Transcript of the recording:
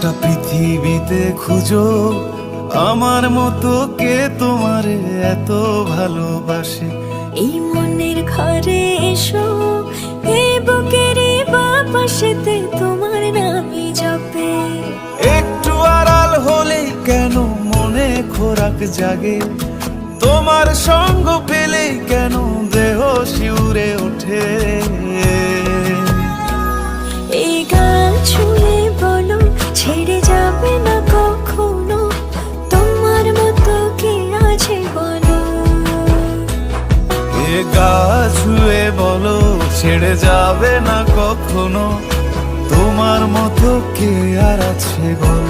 গোটা পৃথিবীতে খুঁজো আমার মতো কে তোমারে এত ভালোবাসে। এই মনের ঘরে এসো, এই বুকের বাপাশেতে তোমার নামই জপে। একটু আড়াল হলেই কেন মনে খোরাক জাগে, তোমার সঙ্গ পেলেই কেন দেহ শিউরে ওঠে। এই গাল ছুঁয়ে বলো ছেড়ে যাবে না কখনো, তোমার মতো কে আছে বলো। এ গা ছুঁয়ে বলো ছেড়ে যাবে না কখনো, তোমার মতো কে আর আছে বলো।